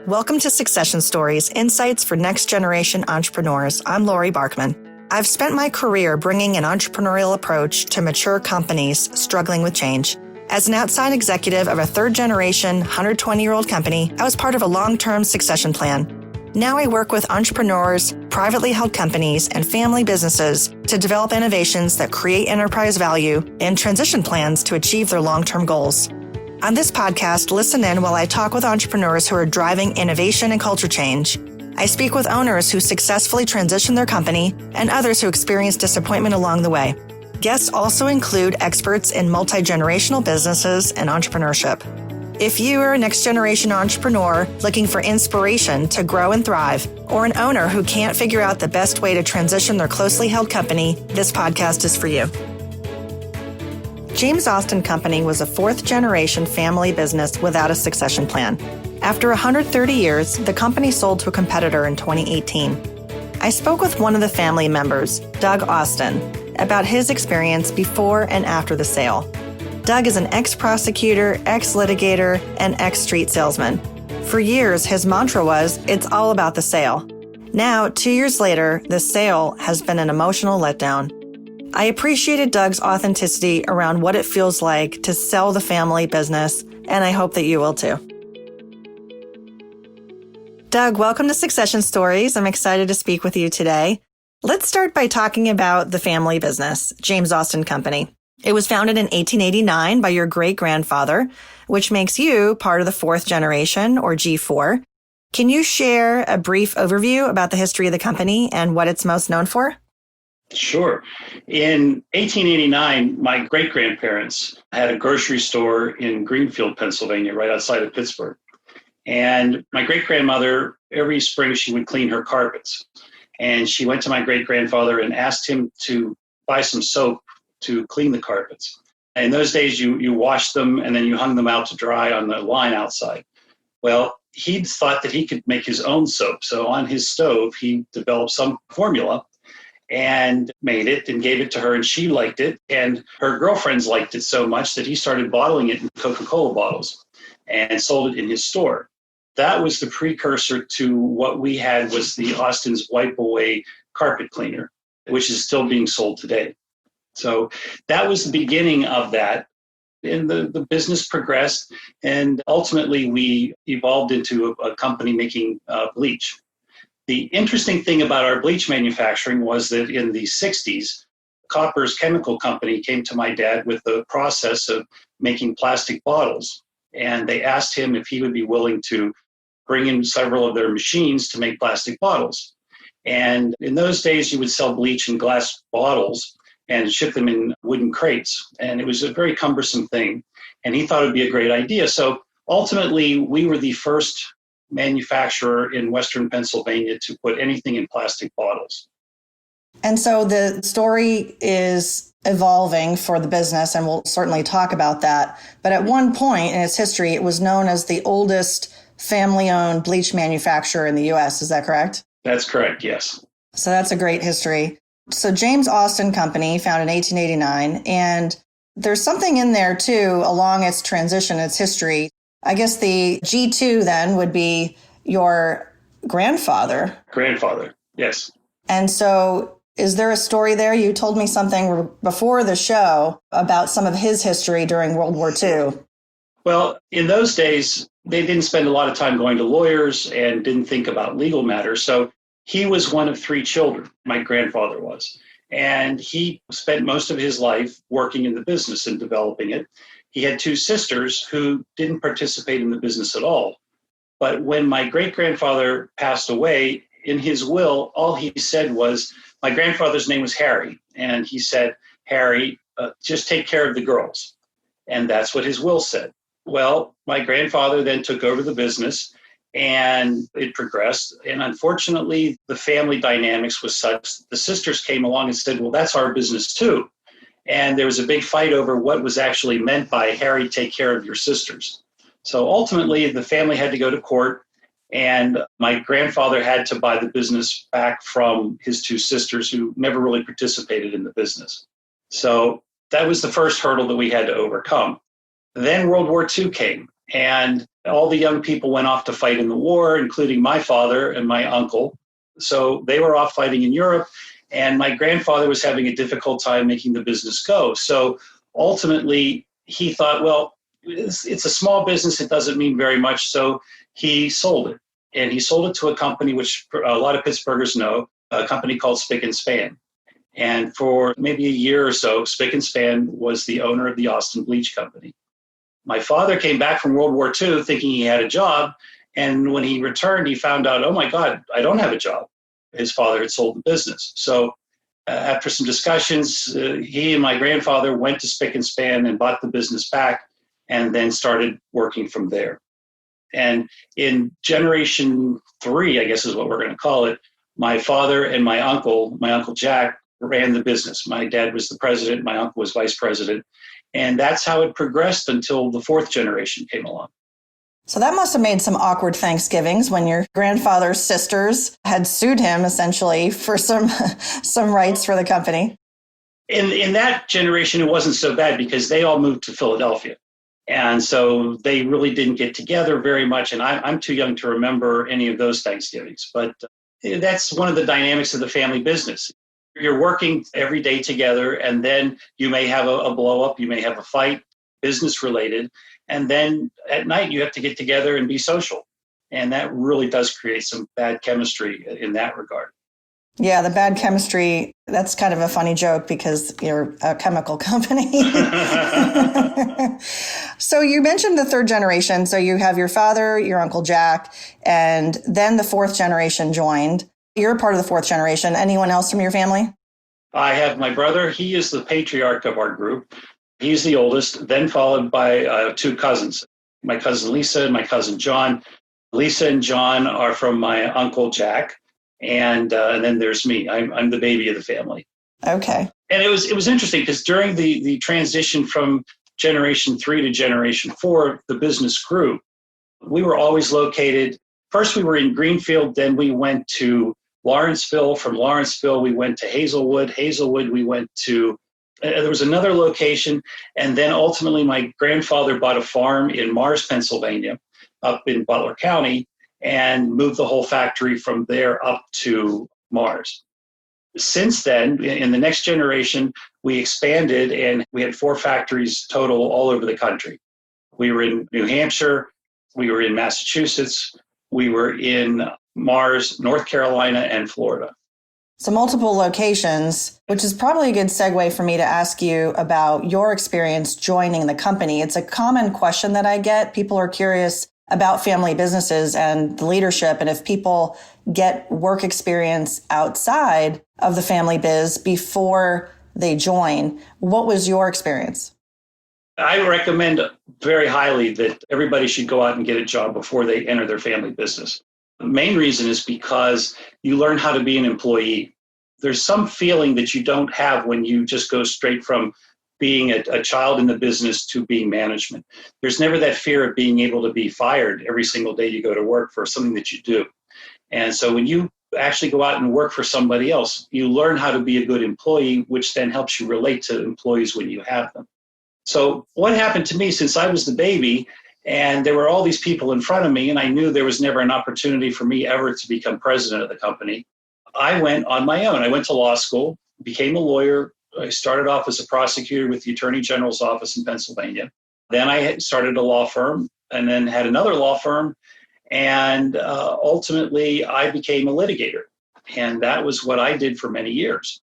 Welcome to Succession Stories, Insights for Next Generation Entrepreneurs. I'm Laurie Barkman. I've spent my career bringing an entrepreneurial approach to mature companies struggling with change. As an outside executive of a third-generation, 120-year-old company, I was part of a long-term succession plan. Now I work with entrepreneurs, privately held companies, and family businesses to develop innovations that create enterprise value and transition plans to achieve their long-term goals. On this podcast, listen in while I talk with entrepreneurs who are driving innovation and culture change. I speak with owners who successfully transition their company and others who experience disappointment along the way. Guests also include experts in multi-generational businesses and entrepreneurship. If you are a next-generation entrepreneur looking for inspiration to grow and thrive, or an owner who can't figure out the best way to transition their closely held company, this podcast is for you. James Austin Company was a fourth-generation family business without a succession plan. After 130 years, the company sold to a competitor in 2018. I spoke with one of the family members, Doug Austin, about his experience before and after the sale. Doug is an ex-prosecutor, ex-litigator, and ex-street salesman. For years, his mantra was, "It's all about the sale." Now, 2 years later, the sale has been an emotional letdown. I appreciated Doug's authenticity around what it feels like to sell the family business, and I hope that you will too. Doug, welcome to Succession Stories. I'm excited to speak with you today. Let's start by talking about the family business, James Austin Company. It was founded in 1889 by your great-grandfather, which makes you part of the fourth generation, or G4. Can you share a brief overview about the history of the company and what it's most known for? Sure. In 1889, my great-grandparents had a grocery store in Greenfield, Pennsylvania, right outside of Pittsburgh. And my great-grandmother, every spring, she would clean her carpets. And she went to my great-grandfather and asked him to buy some soap to clean the carpets. In those days, you washed them and then you hung them out to dry on the line outside. Well, he thought that he could make his own soap. So on his stove, he developed some formula and made it and gave it to her, and she liked it. And her girlfriends liked it so much that he started bottling it in Coca-Cola bottles and sold it in his store. That was the precursor to what we had was the Austin's Wipe Away carpet cleaner, which is still being sold today. So that was the beginning of that. And the business progressed, and ultimately we evolved into a company making bleach. The interesting thing about our bleach manufacturing was that in the 60s, Copper's chemical company came to my dad with the process of making plastic bottles. And they asked him if he would be willing to bring in several of their machines to make plastic bottles. And in those days, you would sell bleach in glass bottles and ship them in wooden crates. And it was a very cumbersome thing. And he thought it would be a great idea. So ultimately, we were the first manufacturer in Western Pennsylvania to put anything in plastic bottles. And so the story is evolving for the business, and we'll certainly talk about that. But at one point in its history, it was known as the oldest family-owned bleach manufacturer in the U.S. Is that correct? That's correct, yes. So that's a great history. So James Austin Company, founded in 1889, and there's something in there, too, along its transition, its history. I guess the G2 then would be your grandfather. Grandfather, yes. And so is there a story there? You told me something before the show about some of his history during World War II. Well, in those days, they didn't spend a lot of time going to lawyers and didn't think about legal matters. So he was one of three children, my grandfather was. And he spent most of his life working in the business and developing it. He had two sisters who didn't participate in the business at all. But when my great-grandfather passed away, in his will, all he said was, my grandfather's name was Harry. And he said, Harry, just take care of the girls. And that's what his will said. Well, my grandfather then took over the business and it progressed. And unfortunately, the family dynamics was such, the sisters came along and said, well, that's our business too. And there was a big fight over what was actually meant by Harry, take care of your sisters. So ultimately, the family had to go to court, and my grandfather had to buy the business back from his two sisters who never really participated in the business. So that was the first hurdle that we had to overcome. Then World War II came, And all the young people went off to fight in the war, including my father and my uncle. So they were off fighting in Europe, and my grandfather was having a difficult time making the business go. So ultimately, he thought, well, it's a small business. It doesn't mean very much. So he sold it. And he sold it to a company which a lot of Pittsburghers know, a company called Spick and Span. And for maybe a year or so, Spick and Span was the owner of the Austin Bleach Company. My father came back from World War II thinking he had a job. And when he returned, he found out, oh my God, I don't have a job. His father had sold the business. So after some discussions, he and my grandfather went to Spick and Span and bought the business back and then started working from there. And in generation 3, I guess is what we're going to call it, my father and my uncle Jack, ran the business. My dad was the president, my uncle was vice president. And that's how it progressed until the 4th generation came along. So that must have made some awkward Thanksgivings when your grandfather's sisters had sued him essentially for some rights for the company. In that generation, it wasn't so bad because they all moved to Philadelphia. And so they really didn't get together very much. And I'm too young to remember any of those Thanksgivings. But that's one of the dynamics of the family business. You're working every day together, and then you may have a blow up, you may have a fight, business related. And then at night, you have to get together and be social. And that really does create some bad chemistry in that regard. Yeah, the bad chemistry, that's kind of a funny joke because you're a chemical company. So you mentioned the 3rd generation. So you have your father, your Uncle Jack, and then the 4th generation joined. You're a part of the 4th generation. Anyone else from your family? I have my brother. He is the patriarch of our group. He's the oldest, then followed by 2 cousins, my cousin Lisa and my cousin John. Lisa and John are from my Uncle Jack. And then there's me. I'm the baby of the family. Okay. And it was interesting because during the transition from generation 3 to generation 4, the business grew. We were always located. First, we were in Greenfield. Then we went to Lawrenceville. From Lawrenceville, we went to Hazelwood. Hazelwood, we went to, there was another location. And then ultimately, my grandfather bought a farm in Mars, Pennsylvania, up in Butler County, and moved the whole factory from there up to Mars. Since then, in the next generation, we expanded and we had 4 factories total all over the country. We were in New Hampshire, we were in Massachusetts, we were in Mars, North Carolina, and Florida. So multiple locations, which is probably a good segue for me to ask you about your experience joining the company. It's a common question that I get. People are curious about family businesses and the leadership, and if people get work experience outside of the family biz before they join. What was your experience? I recommend very highly that everybody should go out and get a job before they enter their family business. The main reason is because you learn how to be an employee. There's some feeling that you don't have when you just go straight from being a child in the business to being management. There's never that fear of being able to be fired every single day you go to work for something that you do. And so when you actually go out and work for somebody else, you learn how to be a good employee, which then helps you relate to employees when you have them. So what happened to me, since I was the baby and there were all these people in front of me and I knew there was never an opportunity for me ever to become president of the company, I went on my own. I went to law school, became a lawyer. I started off as a prosecutor with the Attorney General's office in Pennsylvania. Then I started a law firm and then had another law firm. And ultimately, I became a litigator. And that was what I did for many years.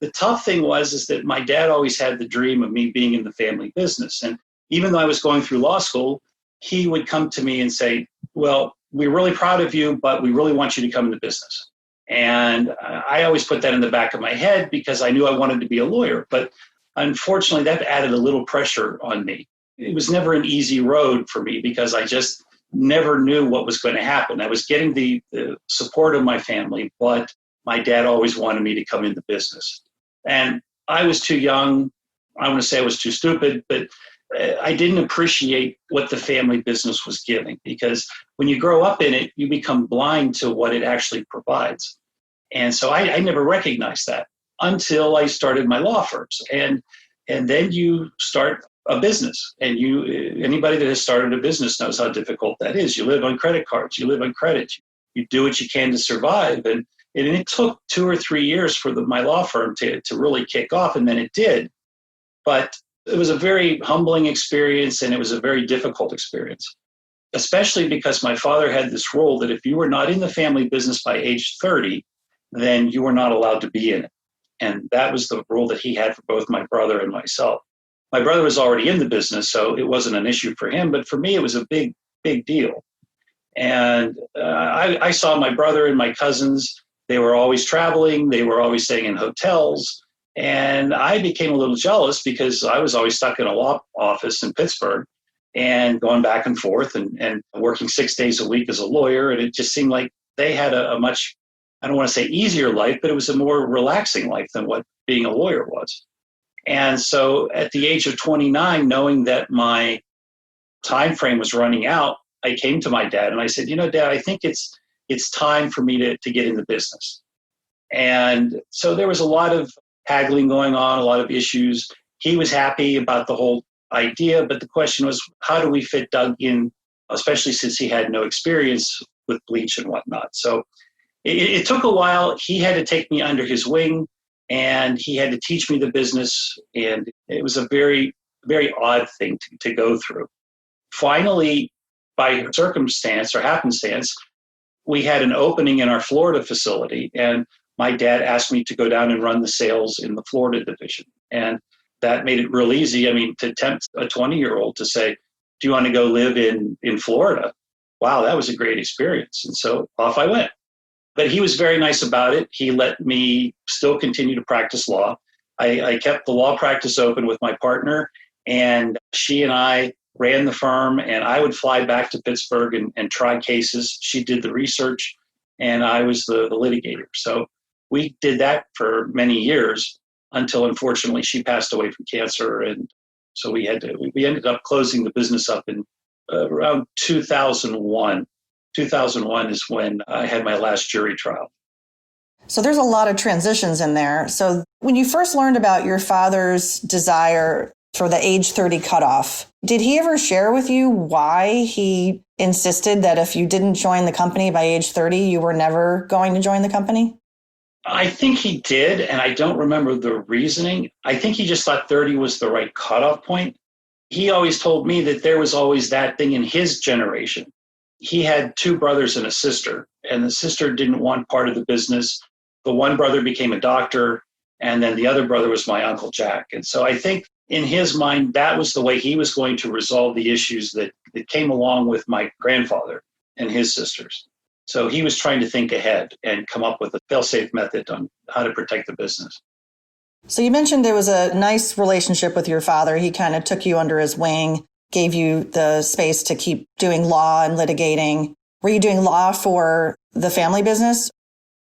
The tough thing is that my dad always had the dream of me being in the family business. And even though I was going through law school, he would come to me and say, well, we're really proud of you, but we really want you to come into business. And I always put that in the back of my head because I knew I wanted to be a lawyer. But unfortunately, that added a little pressure on me. It was never an easy road for me because I just never knew what was going to happen. I was getting the support of my family, but my dad always wanted me to come into business. And I was too young. I want to say I was too stupid, but I didn't appreciate what the family business was giving because when you grow up in it, you become blind to what it actually provides. And so I never recognized that until I started my law firms. And then you start a business. And anybody that has started a business knows how difficult that is. You live on credit cards, you live on credit, you do what you can to survive. And it took 2 or 3 years for my law firm to really kick off, and then it did. But it was a very humbling experience, and it was a very difficult experience, especially because my father had this rule that if you were not in the family business by age 30, then you were not allowed to be in it. And that was the rule that he had for both my brother and myself. My brother was already in the business, so it wasn't an issue for him. But for me, it was a big, big deal. And I saw my brother and my cousins. They were always traveling. They were always staying in hotels. And I became a little jealous because I was always stuck in a law office in Pittsburgh and going back and forth and working 6 days a week as a lawyer. And it just seemed like they had a much, I don't want to say easier life, but it was a more relaxing life than what being a lawyer was. And so at the age of 29, knowing that my time frame was running out, I came to my dad and I said, Dad, I think it's time for me to get in the business. And so there was a lot of haggling going on, a lot of issues. He was happy about the whole idea, but the question was, how do we fit Doug in, especially since he had no experience with bleach and whatnot. So it took a while. He had to take me under his wing, and he had to teach me the business, and it was a very, very odd thing to go through. Finally, by circumstance or happenstance, we had an opening in our Florida facility, and my dad asked me to go down and run the sales in the Florida division. And that made it real easy. I mean, to tempt a 20-year-old to say, do you want to go live in Florida? Wow, that was a great experience. And so off I went. But he was very nice about it. He let me still continue to practice law. I kept the law practice open with my partner, and she and I ran the firm, and I would fly back to Pittsburgh and try cases. She did the research, and I was the litigator. So we did that for many years until, unfortunately, she passed away from cancer. And so we ended up closing the business up in around 2001. 2001 is when I had my last jury trial. So there's a lot of transitions in there. So when you first learned about your father's desire for the age 30 cutoff, did he ever share with you why he insisted that if you didn't join the company by age 30, you were never going to join the company? I think he did, and I don't remember the reasoning. I think he just thought 30 was the right cutoff point. He always told me that there was always that thing in his generation. He had 2 brothers and a sister, and the sister didn't want part of the business. The one brother became a doctor, and then the other brother was my Uncle Jack. And so I think in his mind, that was the way he was going to resolve the issues that came along with my grandfather and his sisters. So he was trying to think ahead and come up with a fail-safe method on how to protect the business. So you mentioned there was a nice relationship with your father. He kind of took you under his wing, gave you the space to keep doing law and litigating. Were you doing law for the family business?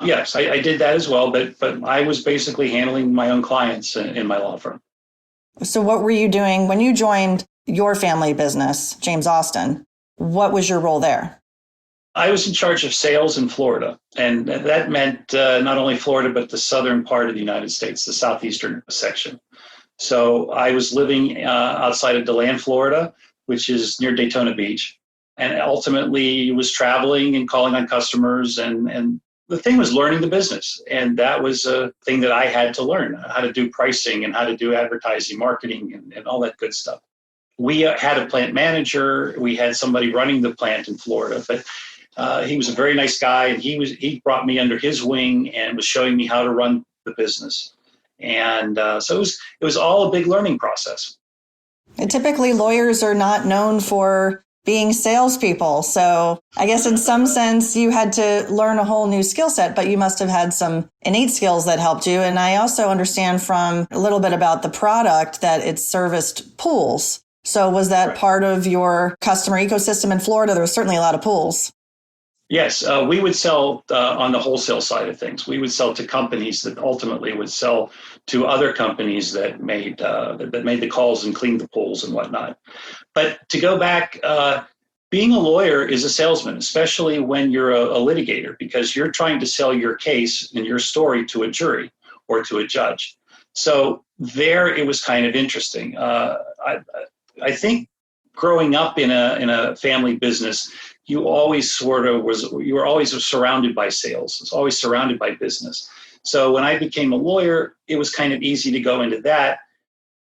Yes, I did that as well, but I was basically handling my own clients in my law firm. So what were you doing when you joined your family business, James Austin? What was your role there? I was in charge of sales in Florida, and that meant not only Florida, but the southern part of the United States, the southeastern section. So I was living outside of DeLand, Florida, which is near Daytona Beach, and ultimately was traveling and calling on customers. And the thing was learning the business, and that was a thing that I had to learn, how to do pricing and how to do advertising, marketing, and all that good stuff. We had a plant manager. We had somebody running the plant in Florida, but he was a very nice guy, and he brought me under his wing and was showing me how to run the business. And so it was all a big learning process. And typically, lawyers are not known for being salespeople. So I guess in some sense, you had to learn a whole new skill set, but you must have had some innate skills that helped you. And I also understand from a little bit about the product that it serviced pools. So was that part of your customer ecosystem in Florida? There was certainly a lot of pools. Yes, we would sell on the wholesale side of things. We would sell to companies that ultimately would sell to other companies that made the calls and cleaned the pools and whatnot. But to go back, being a lawyer is a salesman, especially when you're a litigator, because you're trying to sell your case and your story to a jury or to a judge. So there, it was kind of interesting. I think growing up in a family business, you were always surrounded by sales. It's always surrounded by business. So when I became a lawyer, it was kind of easy to go into that.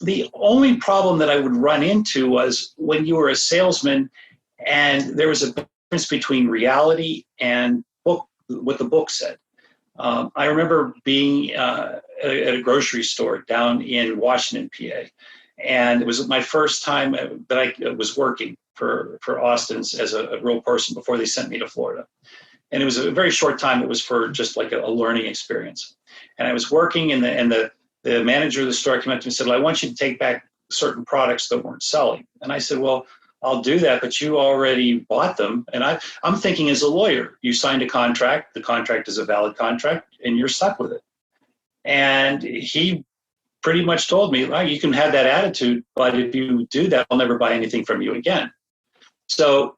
The only problem that I would run into was when you were a salesman and there was a difference between reality and what the book said. I remember being at a grocery store down in Washington, PA, and it was my first time that I was working for Austin's as a real person before they sent me to Florida. And it was a very short time. It was for just like a learning experience. And I was working, and the manager of the store came up to me and said, well, I want you to take back certain products that weren't selling. And I said, well, I'll do that, but you already bought them. And I'm thinking, as a lawyer, you signed a contract, the contract is a valid contract, and you're stuck with it. And he pretty much told me, well, you can have that attitude, but if you do that, I'll never buy anything from you again. So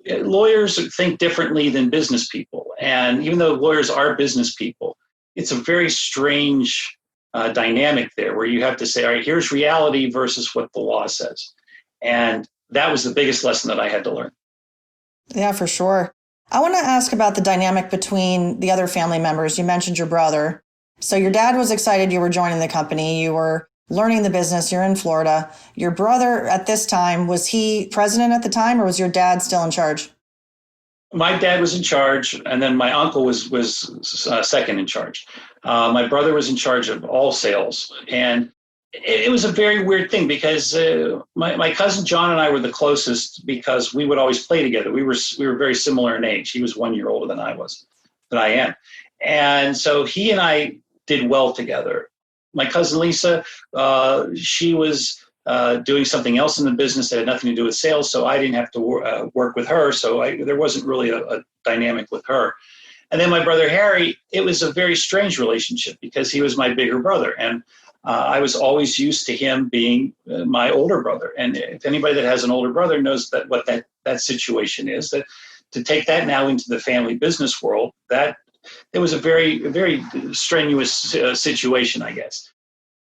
lawyers think differently than business people. And even though lawyers are business people, it's a very strange dynamic there where you have to say, all right, here's reality versus what the law says. And that was the biggest lesson that I had to learn. Yeah, for sure. I want to ask about the dynamic between the other family members. You mentioned your brother. So your dad was excited you were joining the company. You were learning the business. You're in Florida. Your brother at this time, was he president at the time, or was your dad still in charge? My dad was in charge, and then my uncle was second in charge. My brother was in charge of all sales. And it was a very weird thing because my cousin John and I were the closest because we would always play together. We were very similar in age. He was 1 year older than I am. And so he and I did well together. My cousin Lisa, she was doing something else in the business that had nothing to do with sales, so I didn't have to work with her. So there wasn't really a dynamic with her. And then my brother Harry, it was a very strange relationship because he was my bigger brother. And I was always used to him being my older brother. And if anybody that has an older brother knows what that situation is, that to take that now into the family business world, that it was a very, very strenuous situation, I guess.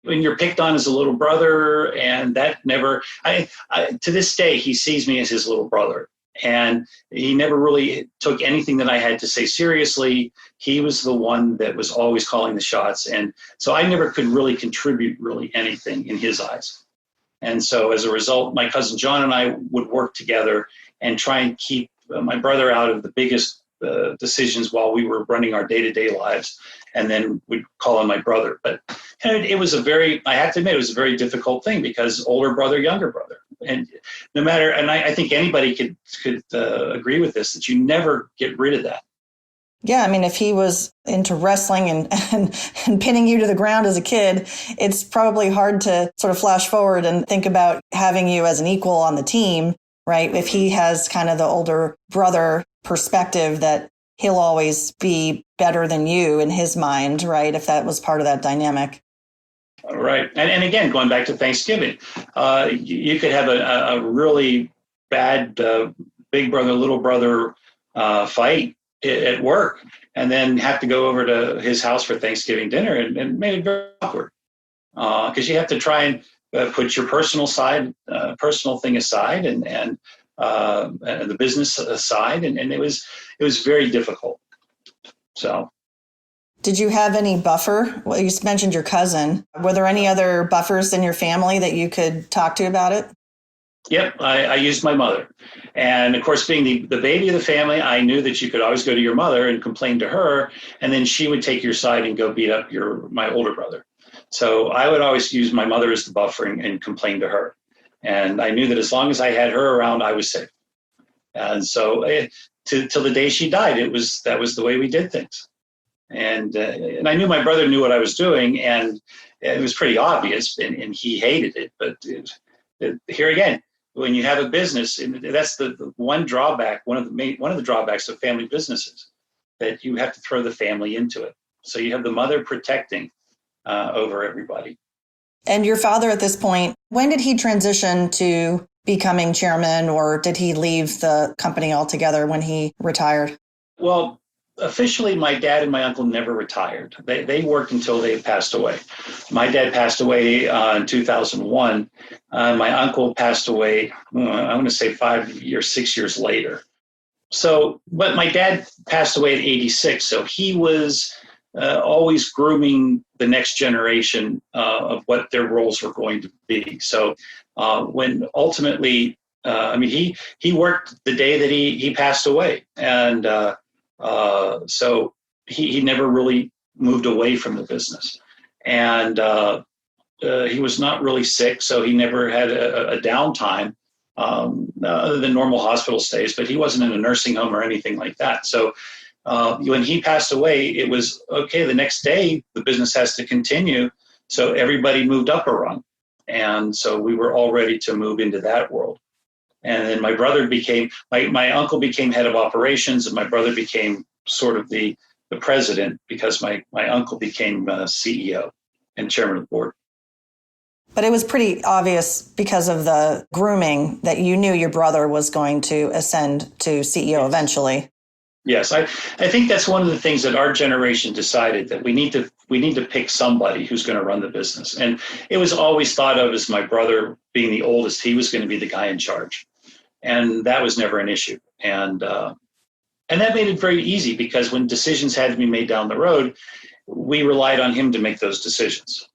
When you're picked on as a little brother, and that never, to this day, he sees me as his little brother. And he never really took anything that I had to say seriously. He was the one that was always calling the shots. And so I never could really contribute anything in his eyes. And so as a result, my cousin John and I would work together and try and keep my brother out of the biggest decisions while we were running our day-to-day lives. And then we'd call on my brother. But it was I have to admit, it was a very difficult thing because older brother, younger brother. And no matter, and I think anybody could agree with this, that you never get rid of that. Yeah, I mean, if he was into wrestling and pinning you to the ground as a kid, it's probably hard to sort of flash forward and think about having you as an equal on the team, right? If he has kind of the older brother perspective that he'll always be better than you in his mind, right? If that was part of that dynamic. Right. And again, going back to Thanksgiving, you could have a really bad big brother, little brother fight at work and then have to go over to his house for Thanksgiving dinner and made it very awkward because you have to try and put your personal thing aside and the business aside. And it was very difficult. So. Did you have any buffer? Well, you mentioned your cousin. Were there any other buffers in your family that you could talk to about it? Yep, I used my mother. And of course, being the baby of the family, I knew that you could always go to your mother and complain to her, and then she would take your side and go beat up my older brother. So I would always use my mother as the buffer and complain to her. And I knew that as long as I had her around, I was safe. And so till the day she died, that was the way we did things. And I knew my brother knew what I was doing, and it was pretty obvious, and he hated it. But here again, when you have a business, and that's the one drawback, one of the drawbacks of family businesses, that you have to throw the family into it. So you have the mother protecting over everybody. And your father at this point, when did he transition to becoming chairman, or did he leave the company altogether when he retired? Well, officially, my dad and my uncle never retired. They worked until they passed away. My dad passed away in 2001. My uncle passed away, I want to say 6 years later. So, but my dad passed away at 86. So he was always grooming the next generation of what their roles were going to be. So when ultimately, he worked the day that he passed away. And so he never really moved away from the business. And he was not really sick, so he never had a downtime other than normal hospital stays, but he wasn't in a nursing home or anything like that. So when he passed away, it was, okay, the next day the business has to continue. So everybody moved up a rung. And so we were all ready to move into that world. And then my brother became, my uncle became head of operations, and my brother became sort of the president, because my uncle became CEO and chairman of the board. But it was pretty obvious because of the grooming that you knew your brother was going to ascend to CEO eventually. Yes, I think that's one of the things that our generation decided, that we need to pick somebody who's going to run the business. And it was always thought of as my brother being the oldest, he was going to be the guy in charge. And that was never an issue. And that made it very easy, because when decisions had to be made down the road, we relied on him to make those decisions.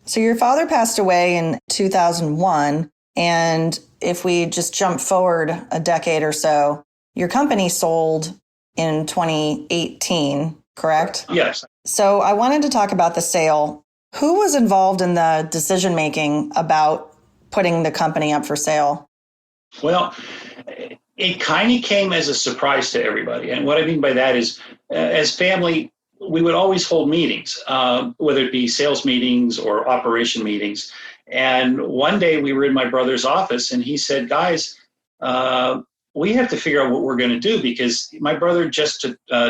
So your father passed away in 2001. And if we just jump forward a decade or so, your company sold in 2018, correct? Yes. So I wanted to talk about the sale. Who was involved in the decision-making about putting the company up for sale? Well, it kind of came as a surprise to everybody. And what I mean by that is, as family, we would always hold meetings, whether it be sales meetings or operation meetings. And one day we were in my brother's office, and he said, guys, we have to figure out what we're going to do, because my brother just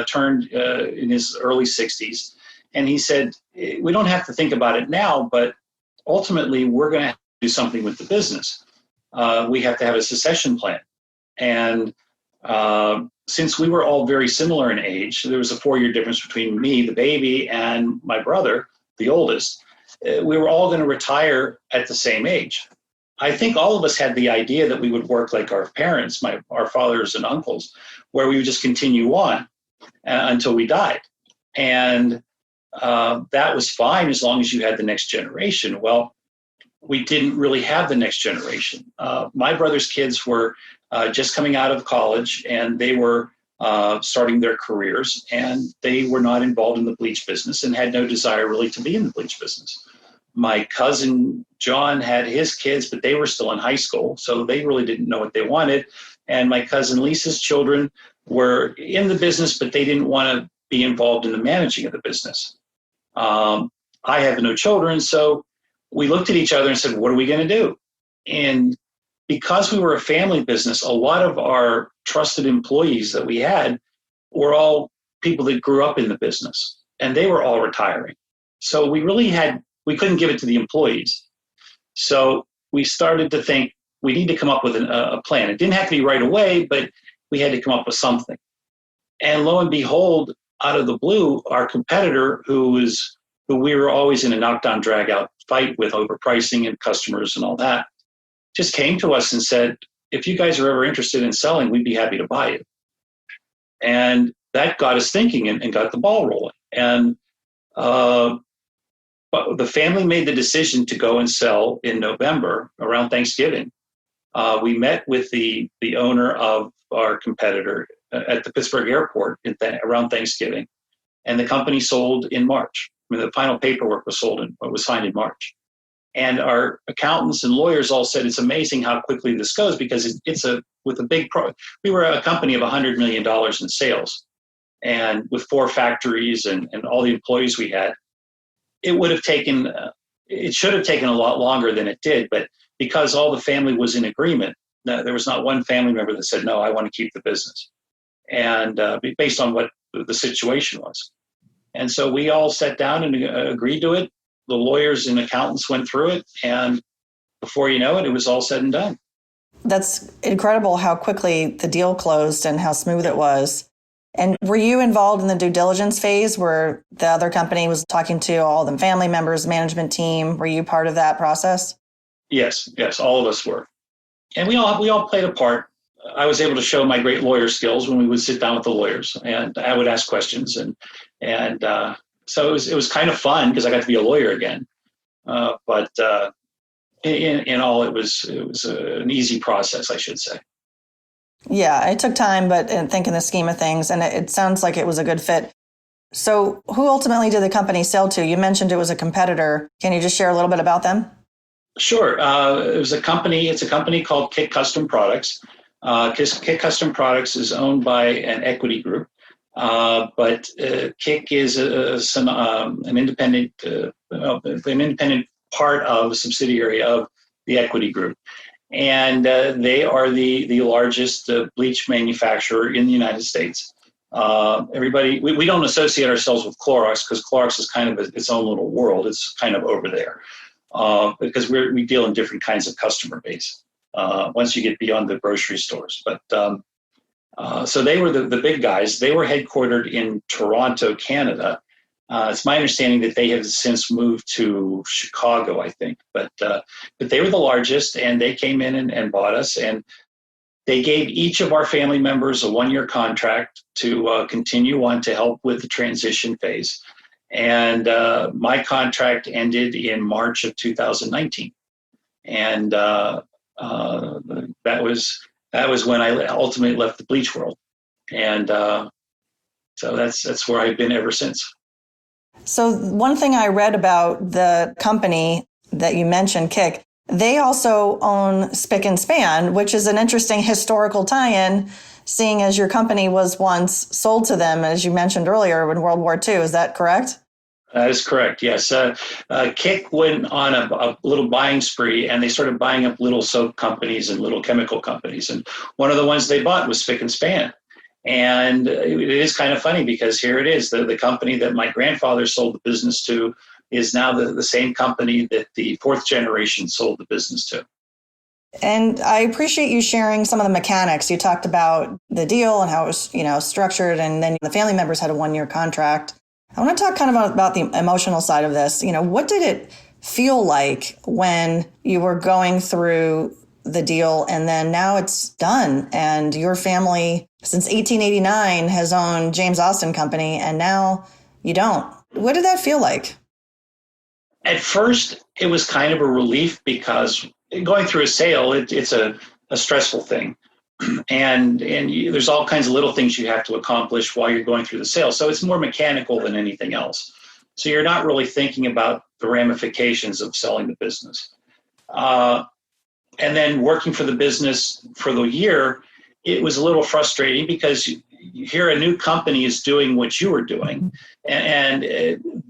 turned in his early 60s. And he said, we don't have to think about it now, but ultimately we're going to have to do something with the business. We have to have a succession plan. And since we were all very similar in age, there was a 4-year difference between me, the baby, and my brother, the oldest. We were all going to retire at the same age. I think all of us had the idea that we would work like our parents, our fathers and uncles, where we would just continue on until we died. And that was fine as long as you had the next generation. Well, we didn't really have the next generation. My brother's kids were just coming out of college, and they were starting their careers, and they were not involved in the bleach business and had no desire really to be in the bleach business. My cousin John had his kids, but they were still in high school, so they really didn't know what they wanted. And my cousin Lisa's children were in the business, but they didn't want to be involved in the managing of the business. I have no children, so we looked at each other and said, what are we going to do? And because we were a family business, a lot of our trusted employees that we had were all people that grew up in the business, and they were all retiring. So we couldn't give it to the employees. So we started to think we need to come up with a plan. It didn't have to be right away, but we had to come up with something. And lo and behold, out of the blue, our competitor, who we were always in a knockdown, drag out fight with over pricing and customers and all that, just came to us and said, if you guys are ever interested in selling, we'd be happy to buy it. And that got us thinking and got the ball rolling. And but the family made the decision to go and sell in November around Thanksgiving. We met with the owner of our competitor at the Pittsburgh airport around Thanksgiving, and the company sold in March. The final paperwork was signed in March. And our accountants and lawyers all said, it's amazing how quickly this goes, because we were a company of $100 million in sales, and with 4 factories and all the employees we had. It should have taken a lot longer than it did, but because all the family was in agreement, there was not one family member that said, no, I want to keep the business. And based on what the situation was. And so we all sat down and agreed to it. The lawyers and accountants went through it, and before you know it, it was all said and done. That's incredible how quickly the deal closed and how smooth it was. And were you involved in the due diligence phase where the other company was talking to all the family members, management team? Were you part of that process? Yes, all of us were. And we all played a part. I was able to show my great lawyer skills when we would sit down with the lawyers, and I would ask questions, and so it was kind of fun because I got to be a lawyer again. But in all, it was an easy process, I should say. Yeah, it took time, but I think in the scheme of things, and it sounds like it was a good fit. So who ultimately did the company sell to? You mentioned it was a competitor. Can you just share a little bit about them? Sure. It was a company. It's a company called KIK Custom Products. KIK Custom Products is owned by an equity group, but KIK is an independent part of a subsidiary of the equity group, and they are the largest bleach manufacturer in the United States. We don't associate ourselves with Clorox because Clorox is kind of its own little world. It's kind of over there. Because we deal in different kinds of customer base once you get beyond the grocery stores. But so they were the big guys. They were headquartered in Toronto, Canada. It's my understanding that they have since moved to Chicago, I think. But they were the largest, and they came in and bought us. And they gave each of our family members a 1-year contract to continue on to help with the transition phase. And my contract ended in March of 2019, and that was when I ultimately left the bleach world, and so that's where I've been ever since. So one thing I read about the company that you mentioned, KIK, they also own Spick and Span, which is an interesting historical tie-in, seeing as your company was once sold to them, as you mentioned earlier, in World War II. Is that correct? That is correct, yes. KIK went on a little buying spree, and they started buying up little soap companies and little chemical companies. And one of the ones they bought was Spick and Span. And it is kind of funny because here it is. The company that my grandfather sold the business to is now the same company that the fourth generation sold the business to. And I appreciate you sharing some of the mechanics. You talked about the deal and how it was, structured, and then the family members had a 1-year contract. I want to talk kind of about the emotional side of this. What did it feel like when you were going through the deal and then now it's done and your family since 1889 has owned James Austin Company and now you don't? What did that feel like? At first, it was kind of a relief because going through a sale, it's a stressful thing. And there's all kinds of little things you have to accomplish while you're going through the sale. So it's more mechanical than anything else. So you're not really thinking about the ramifications of selling the business. And then working for the business for the year, it was a little frustrating because here a new company is doing what you were doing, and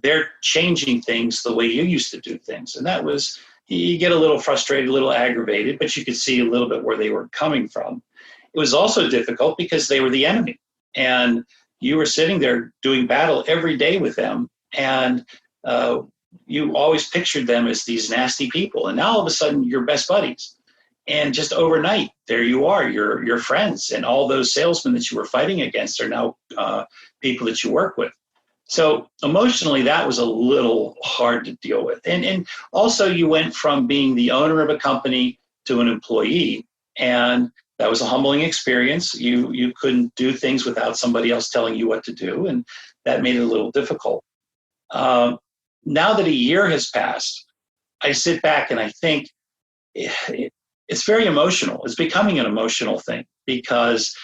they're changing things the way you used to do things. And that was, you get a little frustrated, a little aggravated, but you could see a little bit where they were coming from. It was also difficult because they were the enemy, and you were sitting there doing battle every day with them, and you always pictured them as these nasty people. And now all of a sudden you're best buddies. And just overnight, there you are, you're friends, and all those salesmen that you were fighting against are now people that you work with. So emotionally, that was a little hard to deal with. And also you went from being the owner of a company to an employee, and that was a humbling experience. You couldn't do things without somebody else telling you what to do, and that made it a little difficult. Now that a year has passed, I sit back and I think it's very emotional. It's becoming an emotional thing because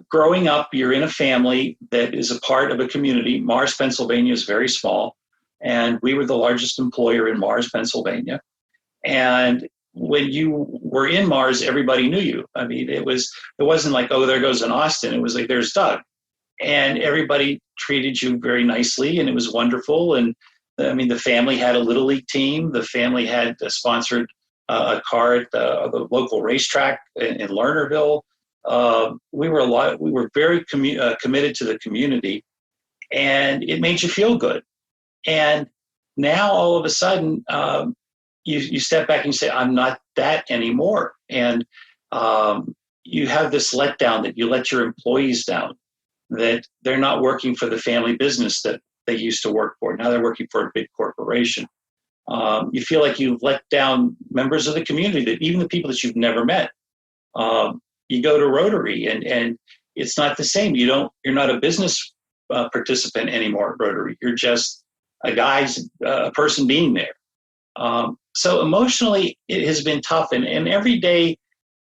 growing up, you're in a family that is a part of a community. Mars, Pennsylvania is very small, and we were the largest employer in Mars, Pennsylvania. And when you were in Mars, everybody knew you. I mean, it wasn't like, oh, there goes an Austin. It was like, there's Doug. And everybody treated you very nicely, and it was wonderful. And I mean, the family had a Little League team. The family had sponsored a car at the local racetrack in Lernerville. We were very committed to the community, and it made you feel good. And now all of a sudden, you step back and you say, I'm not that anymore. And you have this letdown that you let your employees down. that they're not working for the family business that they used to work for. Now they're working for a big corporation. You feel like you've let down members of the community, that even the people that you've never met. You go to Rotary, and it's not the same. You're not a business participant anymore at Rotary. You're just a person being there. So emotionally, it has been tough. And every day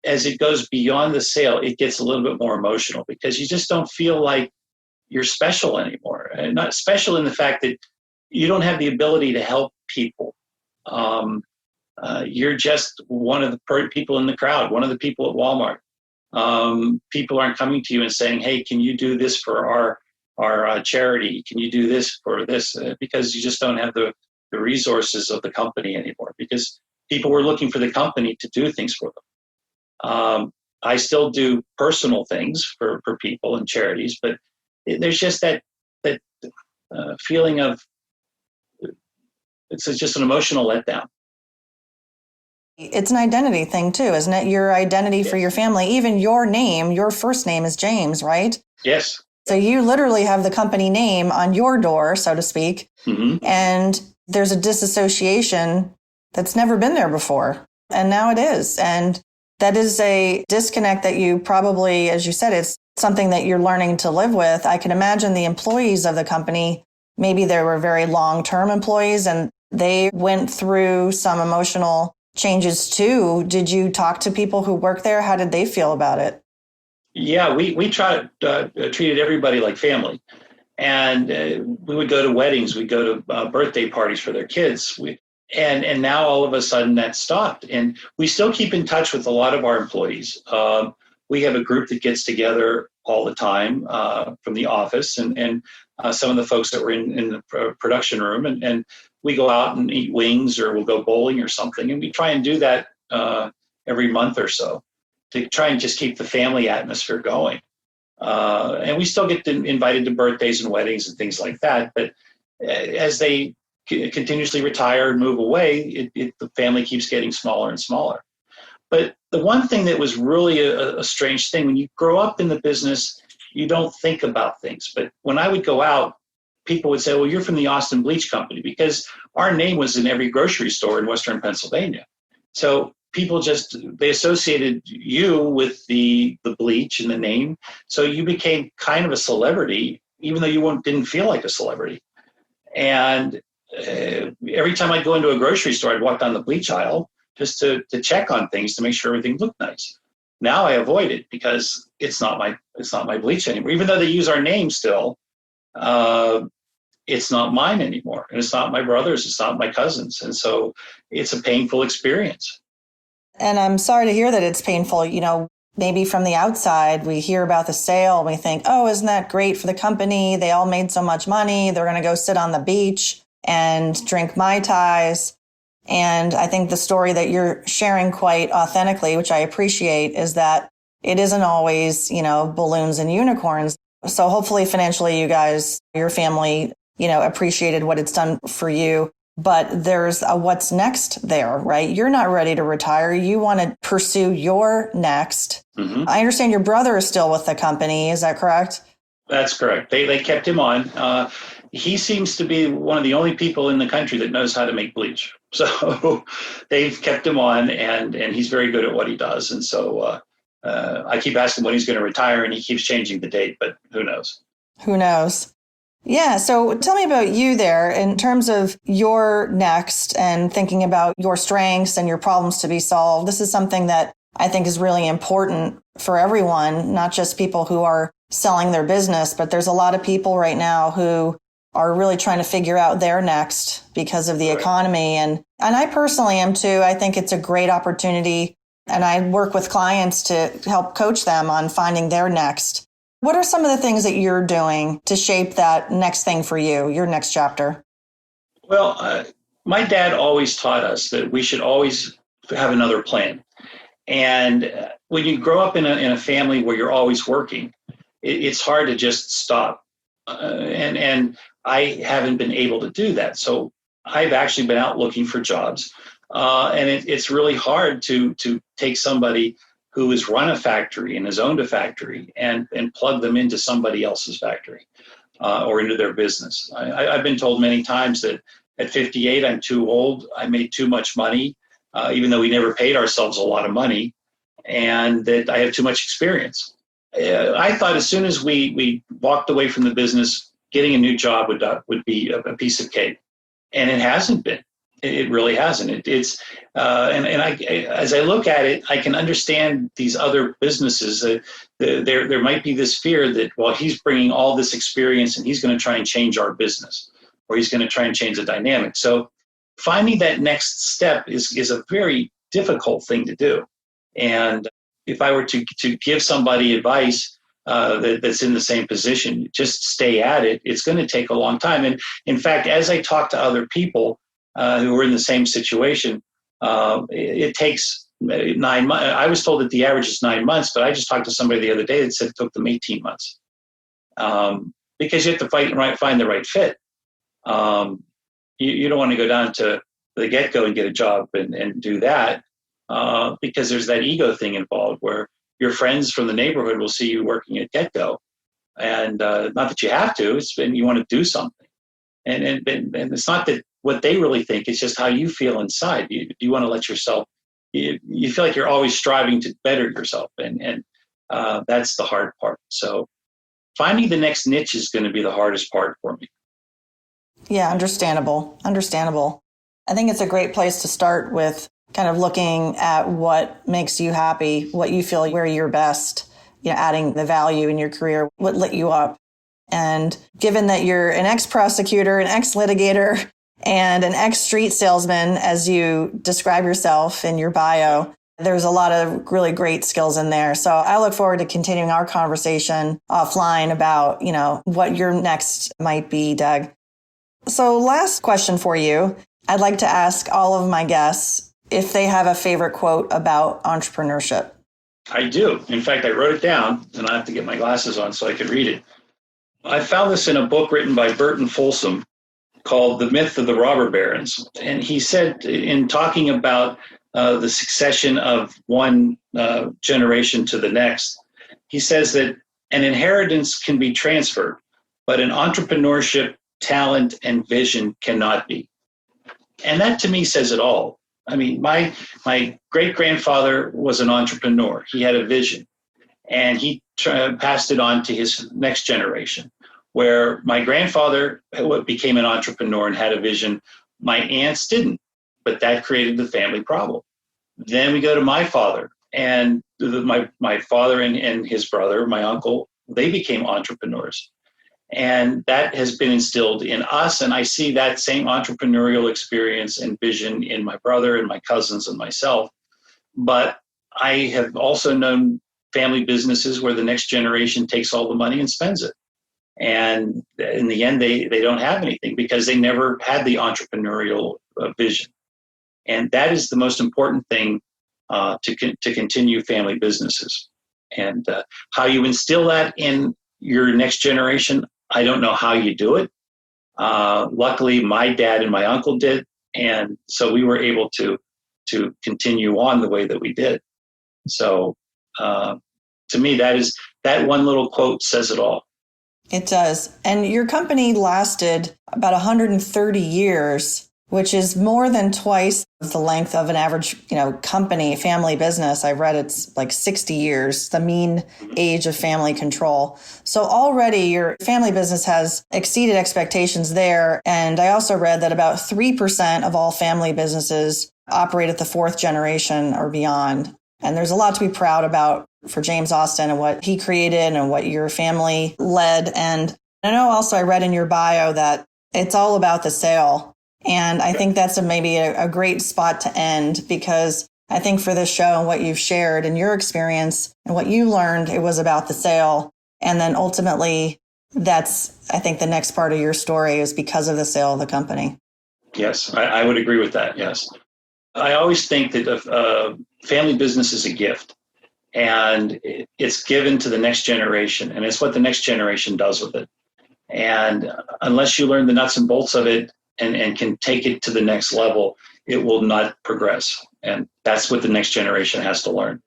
as it goes beyond the sale, it gets a little bit more emotional, because you just don't feel like you're special anymore. And not special in the fact that you don't have the ability to help people. You're just one of the people in the crowd, one of the people at Walmart. People aren't coming to you and saying, hey, can you do this for our charity? Can you do this for this? Because you just don't have the resources of the company anymore, because people were looking for the company to do things for them. I still do personal things for people and charities, but there's just that feeling of, it's just an emotional letdown. It's an identity thing too, isn't it? Your identity for your family, even your name, your first name is James, right? Yes. So you literally have the company name on your door, so to speak. Mm-hmm. And there's a disassociation that's never been there before. And now it is. And that is a disconnect that you probably, as you said, it's something that you're learning to live with. I can imagine the employees of the company, maybe they were very long-term employees and they went through some emotional changes too. Did you talk to people who work there? How did they feel about it? Yeah, we treated everybody like family. And we would go to weddings, we'd go to birthday parties for their kids. And now all of a sudden that stopped. And we still keep in touch with a lot of our employees. We have a group that gets together all the time from the office, and some of the folks that were in the production room. And we go out and eat wings, or we'll go bowling or something. And we try and do that every month or so to try and just keep the family atmosphere going. And we still get invited to birthdays and weddings and things like that. But as they continuously retire and move away, the family keeps getting smaller and smaller. But the one thing that was really a strange thing, when you grow up in the business, you don't think about things. But when I would go out, people would say, well, you're from the Austin Bleach Company, because our name was in every grocery store in Western Pennsylvania. So people they associated you with the bleach and the name. So you became kind of a celebrity, even though you didn't feel like a celebrity. And every time I'd go into a grocery store, I'd walk down the bleach aisle just to check on things, to make sure everything looked nice. Now I avoid it, because it's not my bleach anymore. Even though they use our name still, it's not mine anymore. And it's not my brother's, it's not my cousin's. And so it's a painful experience. And I'm sorry to hear that it's painful. You know, maybe from the outside, we hear about the sale and we think, oh, isn't that great for the company? They all made so much money. They're going to go sit on the beach and drink Mai Tais. And I think the story that you're sharing quite authentically, which I appreciate, is that it isn't always, balloons and unicorns. So hopefully financially, you guys, your family, appreciated what it's done for you. But there's a what's next there, right? You're not ready to retire. You want to pursue your next. Mm-hmm. I understand your brother is still with the company. Is that correct? That's correct. They kept him on. He seems to be one of the only people in the country that knows how to make bleach. So they've kept him on, and he's very good at what he does. And so I keep asking when he's going to retire, and he keeps changing the date, but who knows? Who knows? Yeah. So tell me about you there in terms of your next and thinking about your strengths and your problems to be solved. This is something that I think is really important for everyone, not just people who are selling their business, but there's a lot of people right now who are really trying to figure out their next because of the economy. And I personally am too. I think it's a great opportunity. And I work with clients to help coach them on finding their next. What are some of the things that you're doing to shape that next thing for you, your next chapter? Well, my dad always taught us that we should always have another plan. And when you grow up in a family where you're always working, it's hard to just stop. And I haven't been able to do that. So I've actually been out looking for jobs. And it's really hard to take somebody who has run a factory and has owned a factory and plugged them into somebody else's factory or into their business. I've been told many times that at 58, I'm too old. I made too much money, even though we never paid ourselves a lot of money, and that I have too much experience. I thought as soon as we walked away from the business, getting a new job would be a piece of cake. And it hasn't been. It really hasn't. It's as I look at it, I can understand these other businesses that there might be this fear that, well, he's bringing all this experience and he's going to try and change our business, or he's going to try and change the dynamic. So finding that next step is a very difficult thing to do. And if I were to give somebody advice that's in the same position, just stay at it. It's going to take a long time. And in fact, as I talk to other people who are in the same situation, it takes 9 months. I was told that the average is 9 months, but I just talked to somebody the other day that said it took them 18 months because you have to find the right fit. You don't want to go down to the get-go and get a job and do that because there's that ego thing involved where your friends from the neighborhood will see you working at get-go. And not that you have to, it's when you want to do something. And it's not that what they really think, it's just how you feel inside. You want to let yourself, you feel like you're always striving to better yourself. And that's the hard part. So finding the next niche is going to be the hardest part for me. Yeah, understandable. I think it's a great place to start with kind of looking at what makes you happy, what you feel where you're best, adding the value in your career, what lit you up. And given that you're an ex-prosecutor, an ex-litigator, and an ex-street salesman, as you describe yourself in your bio, there's a lot of really great skills in there. So I look forward to continuing our conversation offline about, what your next might be, Doug. So last question for you. I'd like to ask all of my guests if they have a favorite quote about entrepreneurship. I do. In fact, I wrote it down, and I have to get my glasses on so I can read it. I found this in a book written by Burton Folsom called The Myth of the Robber Barons. And he said, in talking about the succession of one generation to the next, he says that an inheritance can be transferred, but an entrepreneurship, talent, and vision cannot be. And that to me says it all. I mean, my great-grandfather was an entrepreneur. He had a vision, and he passed it on to his next generation, where my grandfather became an entrepreneur and had a vision. My aunts didn't, but that created the family problem. Then we go to my father, and my father and his brother, my uncle, they became entrepreneurs. And that has been instilled in us. And I see that same entrepreneurial experience and vision in my brother and my cousins and myself. But I have also known family businesses where the next generation takes all the money and spends it. And in the end, they don't have anything because they never had the entrepreneurial vision. And that is the most important thing to continue family businesses. And how you instill that in your next generation, I don't know how you do it. Luckily, my dad and my uncle did. And so we were able to continue on the way that we did. So to me, that one little quote says it all. It does. And your company lasted about 130 years, which is more than twice the length of an average, company, family business. I've read it's like 60 years, the mean age of family control. So already your family business has exceeded expectations there. And I also read that about 3% of all family businesses operate at the fourth generation or beyond. And there's a lot to be proud about for James Austin and what he created and what your family led. And I know also I read in your bio that it's all about the sale. And I think that's maybe a great spot to end, because I think for this show and what you've shared and your experience and what you learned, it was about the sale. And then ultimately, that's, I think, the next part of your story is because of the sale of the company. Yes, I would agree with that. Yes. I always think that family business is a gift, and it's given to the next generation, and it's what the next generation does with it. And unless you learn the nuts and bolts of it and can take it to the next level, it will not progress. And that's what the next generation has to learn.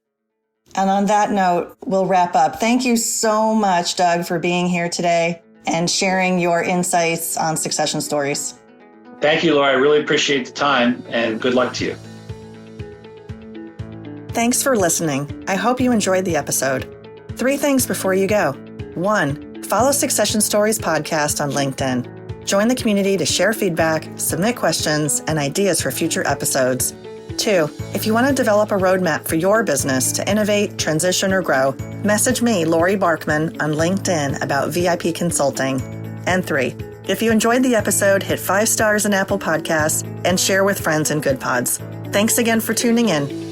And on that note, we'll wrap up. Thank you so much, Doug, for being here today and sharing your insights on succession stories. Thank you, Laura. I really appreciate the time, and good luck to you. Thanks for listening. I hope you enjoyed the episode. 3 things before you go. 1, follow Succession Stories podcast on LinkedIn. Join the community to share feedback, submit questions, and ideas for future episodes. 2, if you want to develop a roadmap for your business to innovate, transition, or grow, message me, Laurie Barkman, on LinkedIn about VIP consulting. And 3, if you enjoyed the episode, hit 5 stars in Apple Podcasts and share with friends in Good Pods. Thanks again for tuning in.